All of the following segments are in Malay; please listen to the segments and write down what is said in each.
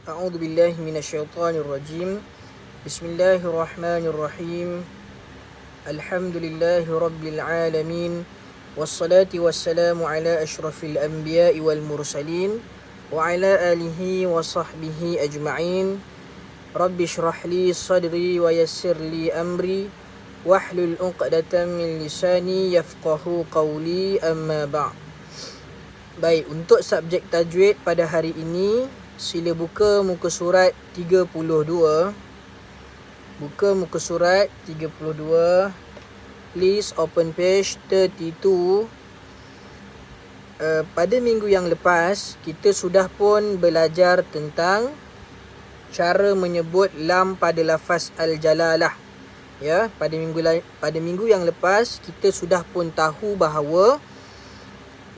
أعوذ بالله من الشيطان الرجيم. بسم الله الرحمن الرحيم. الحمد لله رب العالمين، والصلاة والسلام على أشرف الأنبياء والمرسلين وعلى آله وصحبه أجمعين. رب اشرح لي صدري ويسر لي أمري واحلل عقدة من لساني يفقه قولي. أما بعد. Baik, untuk subjek tajwid pada hari ini, sila buka muka surat 32. Buka muka surat 32. Please open page 32. Pada minggu yang lepas, kita sudah pun belajar tentang cara menyebut lam pada lafaz al-jalalah. Ya, pada minggu yang lepas, kita sudah pun tahu bahawa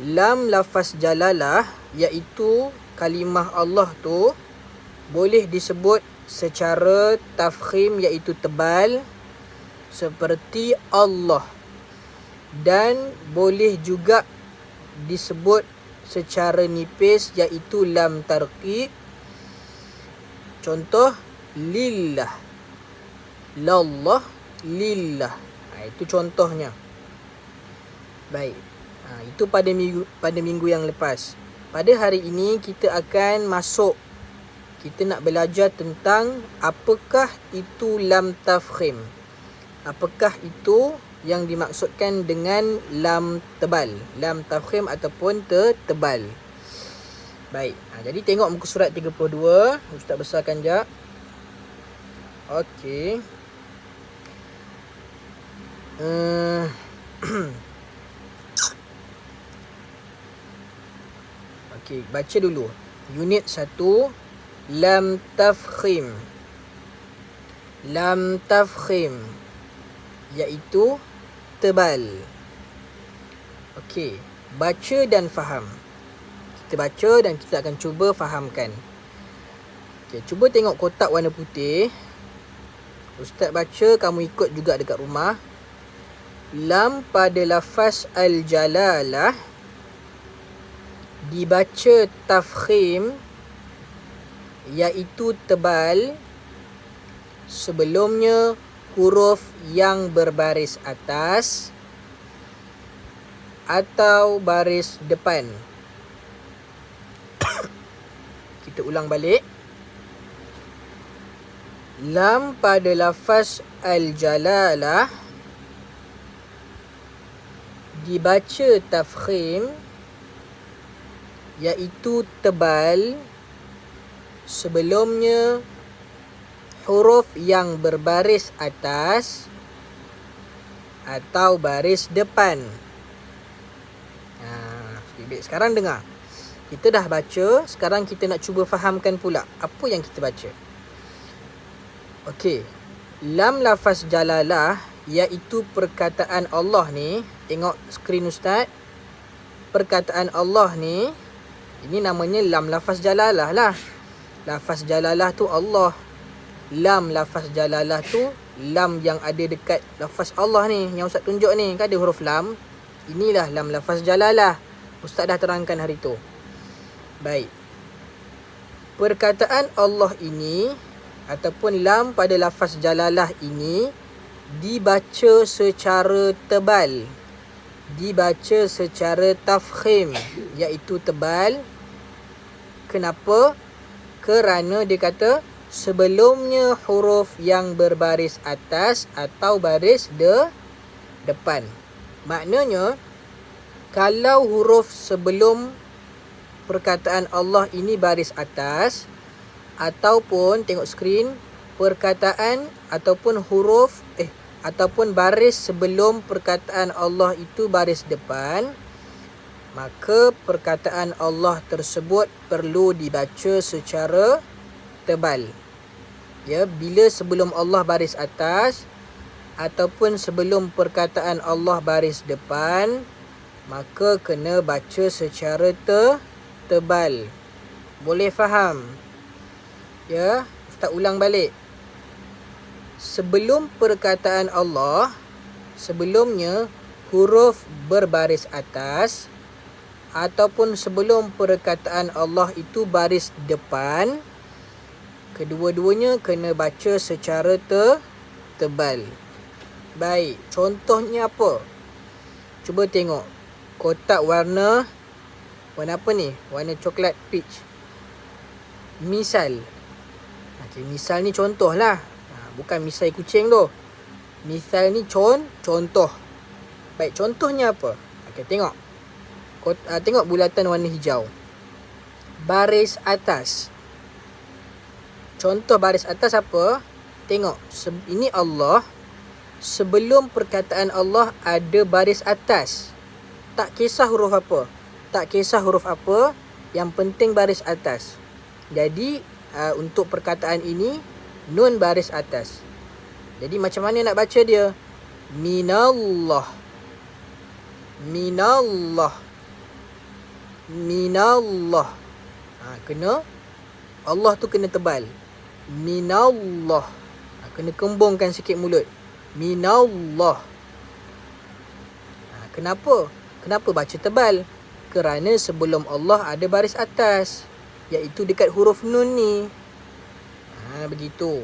lam lafaz jalalah, iaitu kalimah Allah tu, boleh disebut secara tafkhim, iaitu tebal, seperti Allah, dan boleh juga disebut secara nipis, iaitu lam tarqiq. Contoh, lillah, lallah, lillah. Itu contohnya. Baik, itu pada minggu yang lepas. Pada hari ini kita akan masuk, kita nak belajar tentang apakah itu lam tafkhim. Apakah itu yang dimaksudkan dengan lam tebal, lam tafkhim ataupun tebal. Baik, jadi tengok muka surat 32. Ustaz besarkan jap. Okey. Okey, baca dulu. Unit 1, lam tafkhim. Lam tafkhim, iaitu tebal. Okey, baca dan faham. Kita baca dan kita akan cuba fahamkan. Okey, cuba tengok kotak warna putih. Ustaz baca, kamu ikut juga dekat rumah. Lam pada lafaz al-jalalah dibaca tafkhim, iaitu tebal, sebelumnya huruf yang berbaris atas atau baris depan. Kita ulang balik. Lam pada lafaz al-jalalah dibaca tafkhim, iaitu tebal, sebelumnya huruf yang berbaris atas atau baris depan. Sekarang dengar. Kita dah baca, sekarang kita nak cuba fahamkan pula apa yang kita baca. Okey, lam lafaz jalalah, iaitu perkataan Allah ni. Tengok skrin Ustaz. Perkataan Allah ni, ini namanya lam lafaz jalalah lah. Lafaz jalalah tu Allah. Lam lafaz jalalah tu lam yang ada dekat lafaz Allah ni, yang Ustaz tunjuk ni, kan ada huruf lam. Inilah lam lafaz jalalah. Ustaz dah terangkan hari tu. Baik, perkataan Allah ini ataupun lam pada lafaz jalalah ini dibaca secara tebal, dibaca secara tafkhim, iaitu tebal. Kenapa? Kerana dia kata sebelumnya huruf yang berbaris atas atau baris depan. Maknanya, kalau huruf sebelum perkataan Allah ini baris atas, ataupun tengok skrin, perkataan ataupun huruf ataupun baris sebelum perkataan Allah itu baris depan, maka perkataan Allah tersebut perlu dibaca secara tebal. Ya, bila sebelum Allah baris atas ataupun sebelum perkataan Allah baris depan, maka kena baca secara tebal. Boleh faham? Ya, Ustaz ulang balik. Sebelum perkataan Allah, sebelumnya huruf berbaris atas ataupun sebelum perkataan Allah itu baris depan, Kedua-duanya kena baca secara tebal. Baik, contohnya apa? Cuba tengok. Kotak warna apa ni? Warna coklat peach. Misal. Misal ni contoh lah. Bukan misal kucing tu. Misal ni contoh. Baik, contohnya apa? Tengok. Tengok bulatan warna hijau. Baris atas. Contoh baris atas apa? Tengok. Ini Allah. Sebelum perkataan Allah ada baris atas. Tak kisah huruf apa. Yang penting baris atas. Jadi untuk perkataan ini nun baris atas. Jadi macam mana nak baca dia? Minallah. Kena Allah tu kena tebal. Minallah. Kena kembungkan sikit mulut. Minallah. Kenapa baca tebal? Kerana sebelum Allah ada baris atas, iaitu dekat huruf nun ni. Begitu.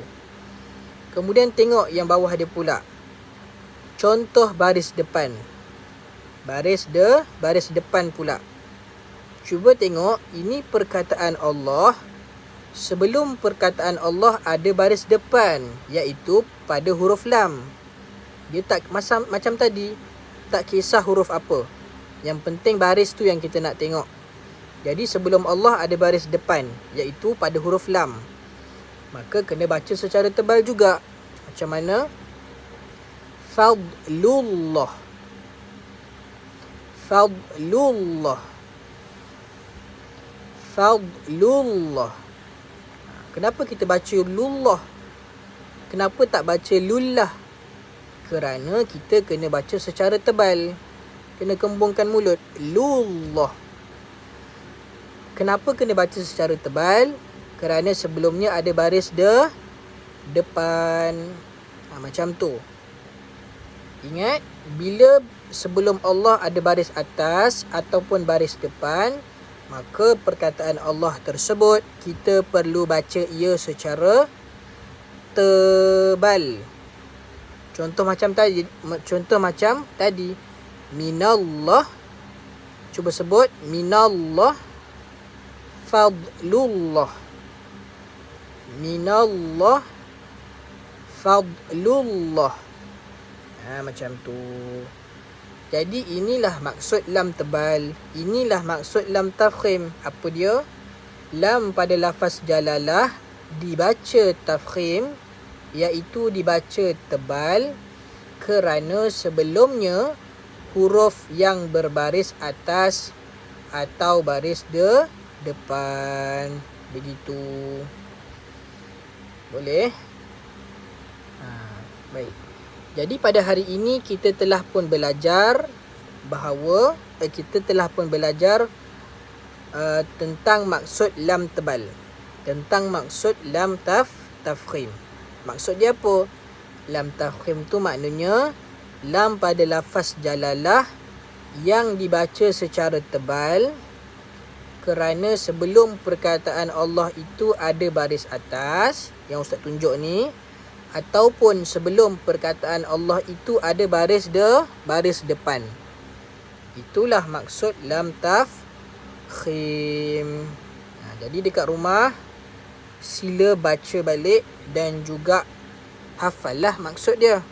Kemudian tengok yang bawah dia pula. Contoh baris depan. Baris depan pula. Cuba tengok, ini perkataan Allah. Sebelum perkataan Allah ada baris depan, iaitu pada huruf lam. Dia tak macam tadi, tak kisah huruf apa. Yang penting baris tu yang kita nak tengok. Jadi sebelum Allah ada baris depan, iaitu pada huruf lam. Maka kena baca secara tebal juga. Macam mana? Fadlullah. Kenapa kita baca lullah? Kenapa tak baca lullah? Kerana kita kena baca secara tebal. Kena kembungkan mulut. Lullah. Kenapa kena baca secara tebal? Kerana sebelumnya ada baris depan. Macam tu. Ingat, bila sebelum Allah ada baris atas ataupun baris depan, maka perkataan Allah tersebut kita perlu baca ia secara tebal. Contoh macam tadi. Minallah. Cuba sebut. Minallah. Fadlullah. Minallah. Fadlullah. Macam tu. Jadi inilah maksud lam tebal. Inilah maksud lam tafkhim. Apa dia? Lam pada lafaz jalalah dibaca tafkhim, iaitu dibaca tebal, kerana sebelumnya huruf yang berbaris atas atau baris depan. Begitu. Boleh? Baik. Jadi pada hari ini kita telah pun belajar bahawa tentang maksud lam tebal, tentang maksud lam tafkhim. Maksud dia apa? Lam tafkhim tu maknanya lam pada lafaz jalalah yang dibaca secara tebal, kerana sebelum perkataan Allah itu ada baris atas yang Ustaz tunjuk ni, ataupun sebelum perkataan Allah itu ada baris depan. Itulah maksud lam tafkhim. Jadi dekat rumah sila baca balik dan juga hafal lah maksud dia.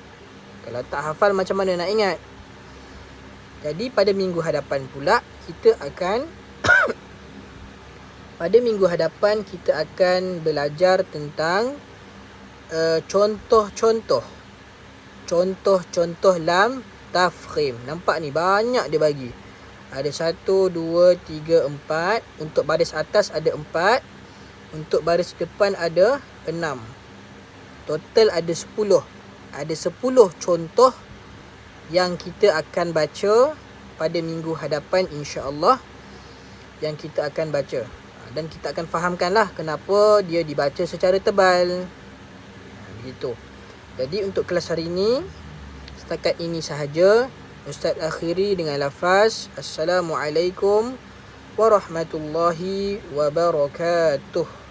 Kalau tak hafal macam mana nak ingat? Jadi pada minggu hadapan pula kita akan belajar tentang contoh lam tafkhim. Nampak ni banyak dia bagi. Ada 1, 2, 3, 4. Untuk baris atas ada 4. Untuk baris depan ada 6. Total ada 10. Ada 10 contoh yang kita akan baca pada minggu hadapan, insya-Allah, yang kita akan baca. Dan kita akan fahamkanlah kenapa dia dibaca secara tebal. Begitu. Jadi untuk kelas hari ini, setakat ini sahaja. Ustaz akhiri dengan lafaz Assalamualaikum warahmatullahi wabarakatuh.